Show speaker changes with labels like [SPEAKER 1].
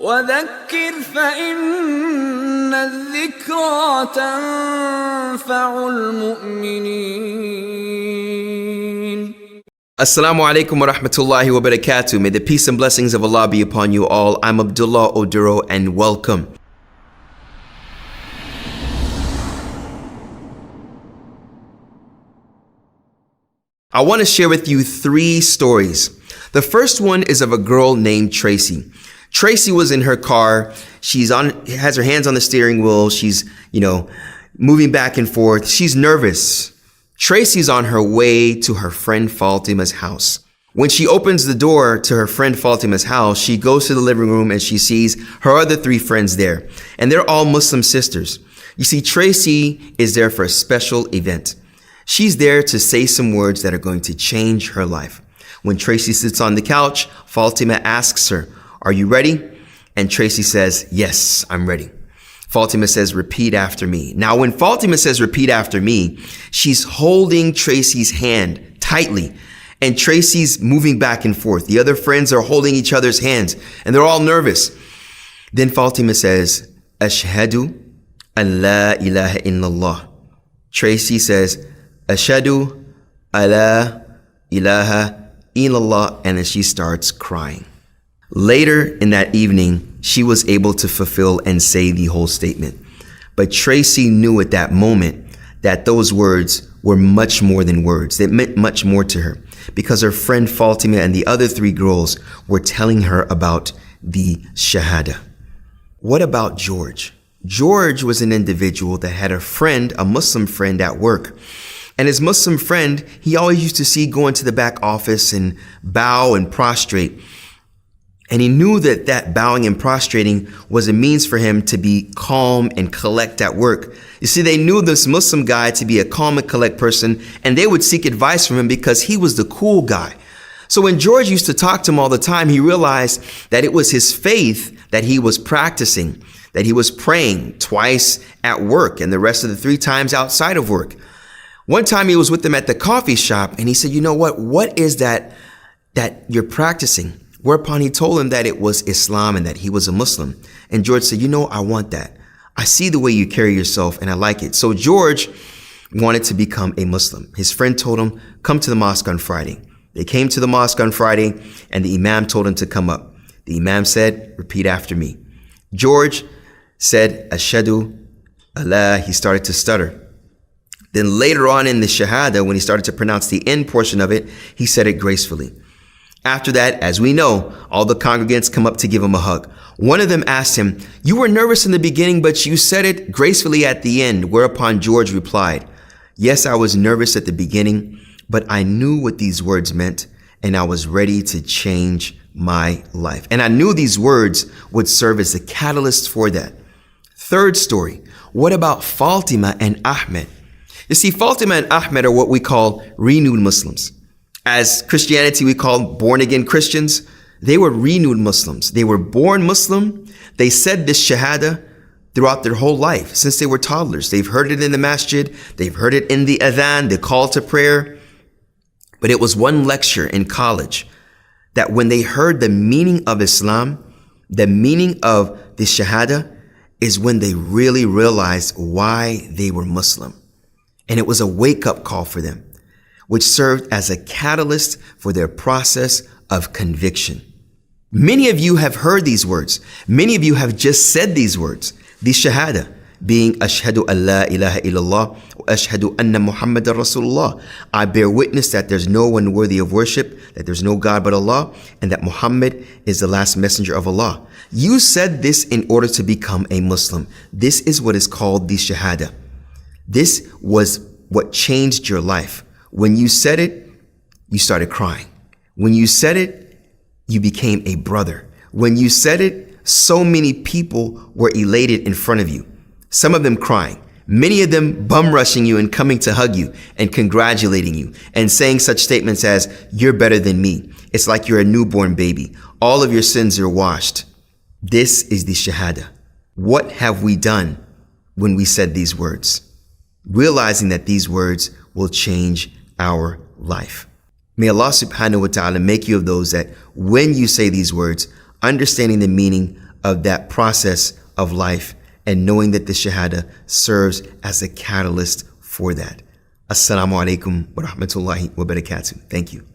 [SPEAKER 1] وذكر فإن الذكرى تنفع المؤمنين.
[SPEAKER 2] Assalamu alaikum wa rahmatullahi wa barakatuh. May the peace and blessings of Allah be upon you all. I'm Abdullah Oduro and welcome. I want to share with you 3 stories. The first one is of a girl named Tracy. Tracy was in her car. Has her hands on the steering wheel. She's, moving back and forth. She's nervous. Tracy's on her way to her friend Fatima's house. When she opens the door to her friend Fatima's house, she goes to the living room and she sees her other 3 friends there. And they're all Muslim sisters. You see, Tracy is there for a special event. She's there to say some words that are going to change her life. When Tracy sits on the couch, Fatima asks her, "Are you ready?" And Tracy says, "Yes, I'm ready." Fatima says, "Repeat after me." Now, when Fatima says, "Repeat after me," she's holding Tracy's hand tightly, and Tracy's moving back and forth. The other friends are holding each other's hands, and they're all nervous. Then Fatima says, "Ashhadu an la ilaha illallah." Tracy says, "Ashhadu an la ilaha illallah," and then she starts crying. Later in that evening, she was able to fulfill and say the whole statement. But Tracy knew at that moment that those words were much more than words. They meant much more to her because her friend Fatima and the other 3 girls were telling her about the Shahada. What about George? George was an individual that had a friend, a Muslim friend at work. And his Muslim friend, he always used to see go into the back office and bow and prostrate. And he knew that that bowing and prostrating was a means for him to be calm and collect at work. You see, they knew this Muslim guy to be a calm and collect person, and they would seek advice from him because he was the cool guy. So when George used to talk to him all the time, he realized that it was his faith that he was practicing, that he was praying twice at work and the rest of the 3 times outside of work. One time he was with them at the coffee shop and he said, "You know what is that you're practicing?" Whereupon he told him that it was Islam and that he was a Muslim. And George said, "I want that. I see the way you carry yourself and I like it." So George wanted to become a Muslim. His friend told him, "Come to the mosque on Friday." They came to the mosque on Friday and the Imam told him to come up. The Imam said, "Repeat after me." George said, "Ashhadu Allah." He started to stutter. Then later on in the Shahada, when he started to pronounce the end portion of it, he said it gracefully. After that, as we know, all the congregants come up to give him a hug. One of them asked him, "You were nervous in the beginning, but you said it gracefully at the end." Whereupon George replied, "Yes, I was nervous at the beginning, but I knew what these words meant, and I was ready to change my life. And I knew these words would serve as a catalyst for that." Third story, what about Fatima and Ahmed? You see, Fatima and Ahmed are what we call renewed Muslims. As Christianity, we call born-again Christians. They were renewed Muslims. They were born Muslim. They said this Shahada throughout their whole life, since they were toddlers. They've heard it in the masjid. They've heard it in the adhan, the call to prayer. But it was one lecture in college that when they heard the meaning of Islam, the meaning of the Shahada, is when they really realized why they were Muslim. And it was a wake-up call for them, which served as a catalyst for their process of conviction. Many of you have heard these words. Many of you have just said these words. The Shahada being Ashhadu an la ilaha illallah wa ashhadu anna Muhammadan Rasulullah. I bear witness that there's no one worthy of worship, that there's no God but Allah, and that Muhammad is the last messenger of Allah. You said this in order to become a Muslim. This is what is called the Shahada. This was what changed your life. When you said it, you started crying. When you said it, you became a brother. When you said it, so many people were elated in front of you. Some of them crying, many of them bum rushing you and coming to hug you and congratulating you and saying such statements as, "You're better than me. It's like you're a newborn baby. All of your sins are washed." This is the Shahada. What have we done when we said these words? Realizing that these words will change our life. May Allah subhanahu wa ta'ala make you of those that when you say these words, understanding the meaning of that process of life and knowing that the Shahada serves as a catalyst for that. Assalamu alaikum wa rahmatullahi wa barakatuh. Thank you.